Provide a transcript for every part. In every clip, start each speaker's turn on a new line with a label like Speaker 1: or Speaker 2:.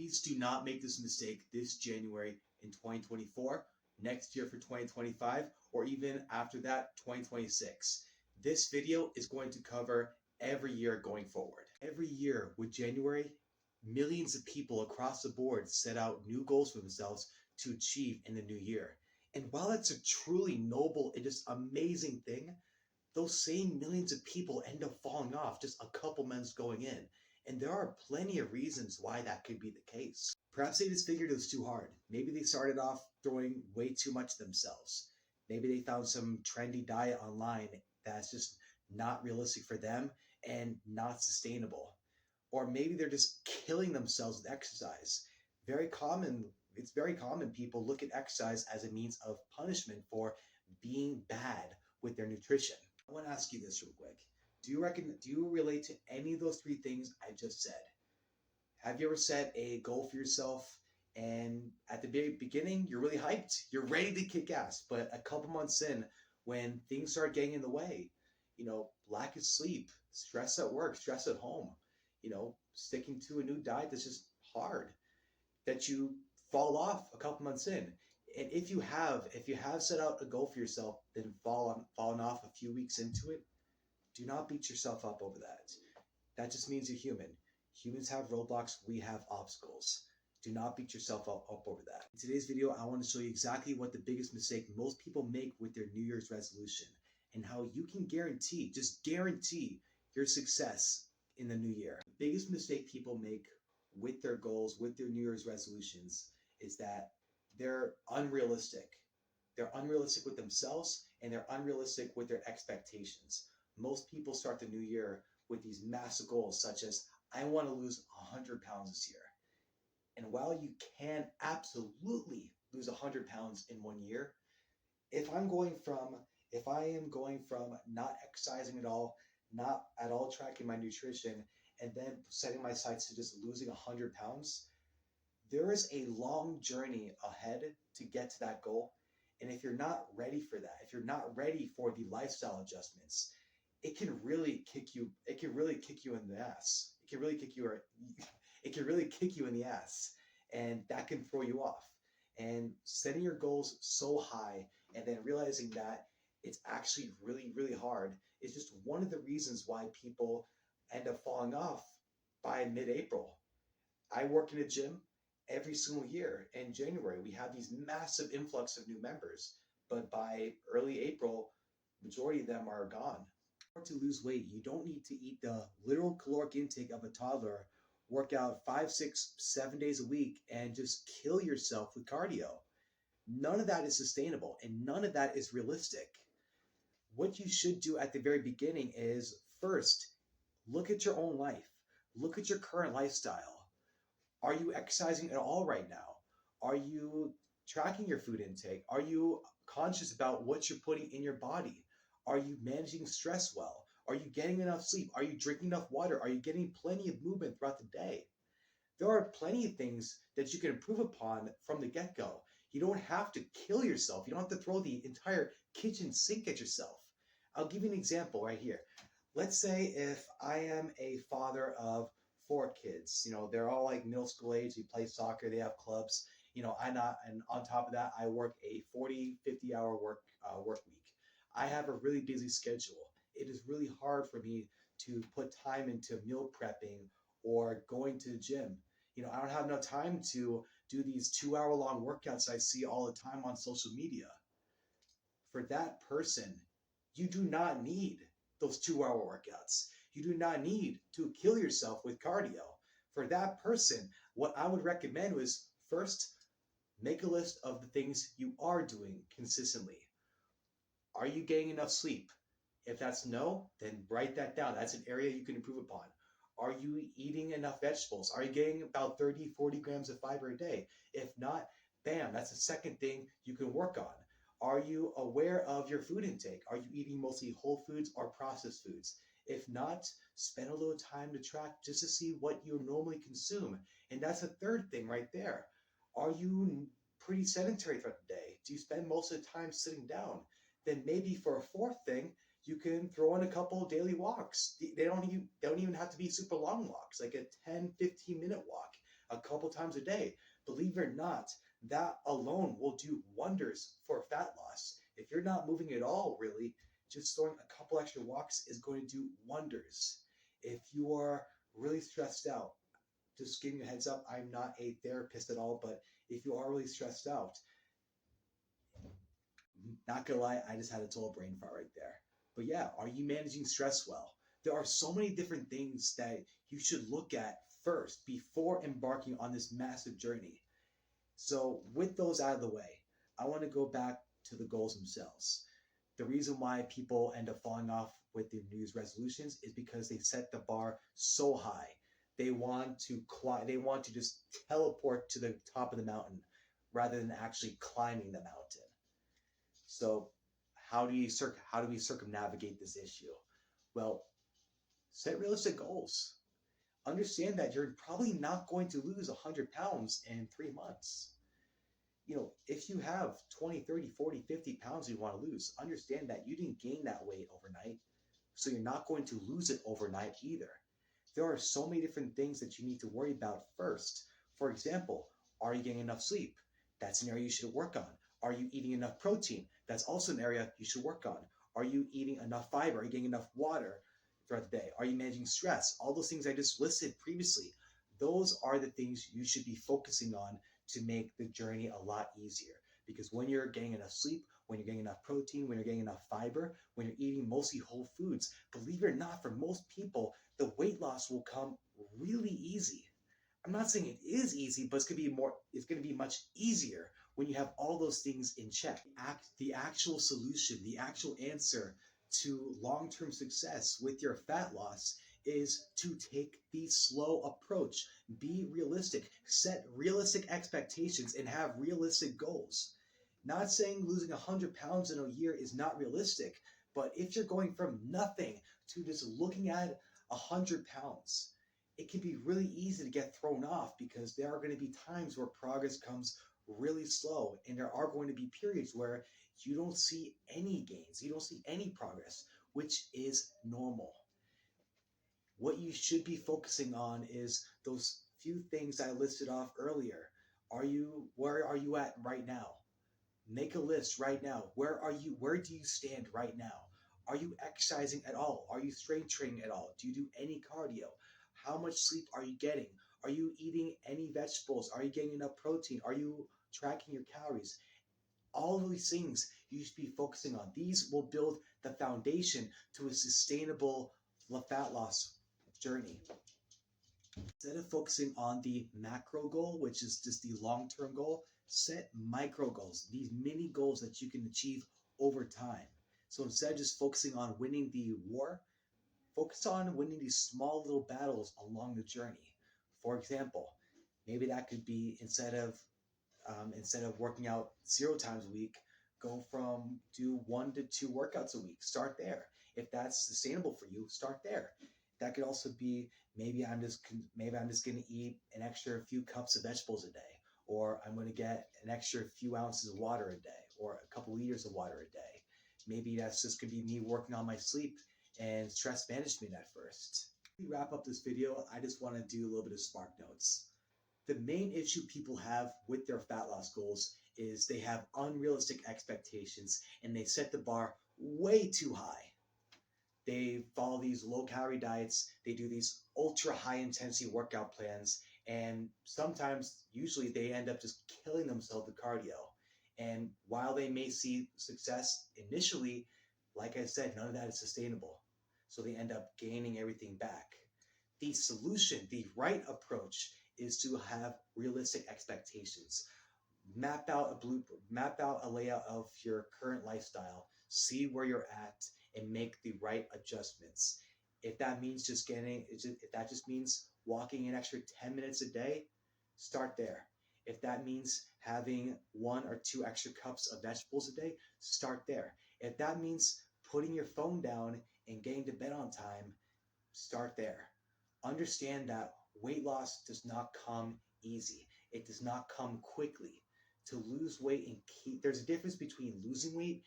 Speaker 1: Please do not make this mistake this January in 2024, next year for 2025, or even after that, 2026. This video is going to cover every year going forward. Every year with January, millions of people across the board set out new goals for themselves to achieve in the new year. And while that's a truly noble and just amazing thing, those same millions of people end up falling off just a couple months going in. And there are plenty of reasons why that could be the case. Perhaps they just figured it was too hard. Maybe they started off throwing way too much themselves. Maybe they found some trendy diet online that's just not realistic for them and not sustainable. Or maybe they're just killing themselves with exercise. Very common. It's very common people look at exercise as a means of punishment for being bad with their nutrition. I want to ask you this real quick. Do you relate to any of those three things I just said? Have you ever set a goal for yourself and at the very beginning you're really hyped, you're ready to kick ass, but a couple months in, when things start getting in the way, lack of sleep, stress at work, stress at home, sticking to a new diet that's just hard, that you fall off a couple months in. And if you have set out a goal for yourself, then fallen off a few weeks into it, do not beat yourself up over that. That just means you're human. Humans have roadblocks, we have obstacles. Do not beat yourself up over that. In today's video, I want to show you exactly what the biggest mistake most people make with their New Year's resolution and how you can guarantee your success in the new year. The biggest mistake people make with their goals, with their New Year's resolutions, is that they're unrealistic. They're unrealistic with themselves and they're unrealistic with their expectations. Most people start the new year with these massive goals, such as, I want to lose 100 pounds this year. And while you can absolutely lose 100 pounds in 1 year, if I am going from not exercising at all, not at all tracking my nutrition, and then setting my sights to just losing 100 pounds, there is a long journey ahead to get to that goal. And if you're not ready for that, if you're not ready for the lifestyle adjustments, it can really kick you in the ass. It can really kick you in the ass, and that can throw you off. And setting your goals so high and then realizing that it's actually really, really hard is just one of the reasons why people end up falling off by mid-April. I work in a gym every single year. In January, we have these massive influx of new members, but by early April, majority of them are gone. To lose weight, you don't need to eat the literal caloric intake of a toddler, work out 5, 6, 7 days a week, and just kill yourself with cardio. None of that is sustainable, and none of that is realistic. What you should do at the very beginning is first, look at your own life. Look at your current lifestyle. Are you exercising at all right now? Are you tracking your food intake? Are you conscious about what you're putting in your body? Are you managing stress well? Are you getting enough sleep? Are you drinking enough water? Are you getting plenty of movement throughout the day? There are plenty of things that you can improve upon from the get-go. You don't have to kill yourself. You don't have to throw the entire kitchen sink at yourself. I'll give you an example right here. Let's say if I am a father of 4 kids, they're all like middle school age, they play soccer, they have clubs, and on top of that, I work a 40, 50 hour work week. I have a really busy schedule. It is really hard for me to put time into meal prepping or going to the gym. I don't have enough time to do these 2-hour-long workouts I see all the time on social media. For that person, you do not need those 2-hour workouts. You do not need to kill yourself with cardio. For that person, what I would recommend was first, make a list of the things you are doing consistently. Are you getting enough sleep? If that's no, then write that down. That's an area you can improve upon. Are you eating enough vegetables? Are you getting about 30, 40 grams of fiber a day? If not, bam, that's the second thing you can work on. Are you aware of your food intake? Are you eating mostly whole foods or processed foods? If not, spend a little time to track just to see what you normally consume. And that's the third thing right there. Are you pretty sedentary throughout the day? Do you spend most of the time sitting down? Then maybe for a fourth thing, you can throw in a couple of daily walks. They don't even have to be super long walks, like a 10, 15-minute walk. a couple times a day. Believe it or not, that alone will do wonders for fat loss. If you're not moving at all, really, just throwing a couple extra walks is going to do wonders. If you are really stressed out, just giving you a heads up, I'm not a therapist at all, but if you are really stressed out, not gonna lie, I just had a total brain fart right there. But yeah, are you managing stress well? There are so many different things that you should look at first before embarking on this massive journey. So, with those out of the way, I want to go back to the goals themselves. The reason why people end up falling off with their New Year's resolutions is because they set the bar so high. They want to climb, they want to just teleport to the top of the mountain rather than actually climbing the mountain. So, how do we circumnavigate this issue? Well, set realistic goals. Understand that you're probably not going to lose 100 pounds in 3 months. If you have 20, 30, 40, 50 pounds you want to lose, understand that you didn't gain that weight overnight. So you're not going to lose it overnight either. There are so many different things that you need to worry about first. For example, are you getting enough sleep? That's an area you should work on. Are you eating enough protein? That's also an area you should work on. Are you eating enough fiber? Are you getting enough water throughout the day? Are you managing stress? All those things I just listed previously, those are the things you should be focusing on to make the journey a lot easier. Because when you're getting enough sleep, when you're getting enough protein, when you're getting enough fiber, when you're eating mostly whole foods, believe it or not, for most people, the weight loss will come really easy. I'm not saying it is easy, but it's going to be much easier when you have all those things in check. The actual solution, the actual answer to long-term success with your fat loss is to take the slow approach. Be realistic, set realistic expectations, and have realistic goals. Not saying losing 100 pounds in a year is not realistic, but if you're going from nothing to just looking at 100 pounds, it can be really easy to get thrown off because there are going to be times where progress comes really slow, and there are going to be periods where you don't see any gains, you don't see any progress, which is normal. What you should be focusing on is those few things I listed off earlier. Where are you at right now? Make a list right now. Where do you stand right now? Are you exercising at all? Are you strength training at all? Do you do any cardio? How much sleep are you getting? Are you eating any vegetables? Are you getting enough protein? Are you tracking your calories? All of these things you should be focusing on. These will build the foundation to a sustainable fat loss journey. Instead of focusing on the macro goal, which is just the long-term goal, set micro goals, these mini goals that you can achieve over time. So instead of just focusing on winning the war, focus on winning these small little battles along the journey. For example, maybe that could be instead of working out 0 times a week, go from do 1 to 2 workouts a week. Start there. If that's sustainable for you, start there. That could also be maybe I'm just going to eat an extra few cups of vegetables a day, or I'm going to get an extra few ounces of water a day, or a couple liters of water a day. Maybe that's just going to be me working on my sleep and stress management at first. To wrap up this video, I just want to do a little bit of spark notes. The main issue people have with their fat loss goals is they have unrealistic expectations and they set the bar way too high. They follow these low calorie diets, they do these ultra high intensity workout plans, and sometimes, usually, they end up just killing themselves with cardio. And while they may see success initially, like I said, none of that is sustainable. So they end up gaining everything back. The solution, the right approach, is to have realistic expectations. Map out a layout of your current lifestyle, see where you're at, and make the right adjustments. If that means if that just means walking an extra 10 minutes a day, start there. If that means having 1 or 2 extra cups of vegetables a day, start there. If that means putting your phone down and getting to bed on time, start there. Understand that weight loss does not come easy. It does not come quickly. To lose weight there's a difference between losing weight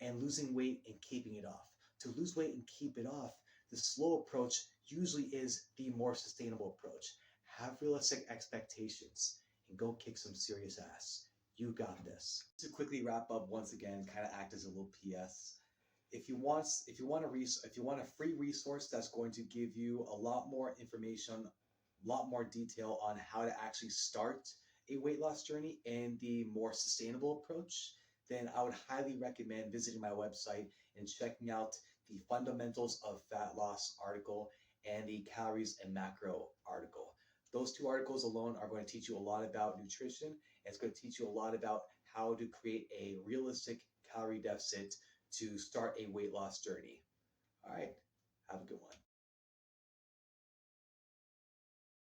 Speaker 1: and losing weight and keeping it off. To lose weight and keep it off, the slow approach usually is the more sustainable approach. have realistic expectations, and go kick some serious ass. You got this. To quickly wrap up once again, kind of act as a little PS. If you want a free resource that's going to give you a lot more information, a lot more detail on how to actually start a weight loss journey and the more sustainable approach, then I would highly recommend visiting my website and checking out the Fundamentals of Fat Loss article and the Calories and Macro article. Those two articles alone are going to teach you a lot about nutrition, and it's going to teach you a lot about how to create a realistic calorie deficit to start a weight loss journey. All right, have a good one.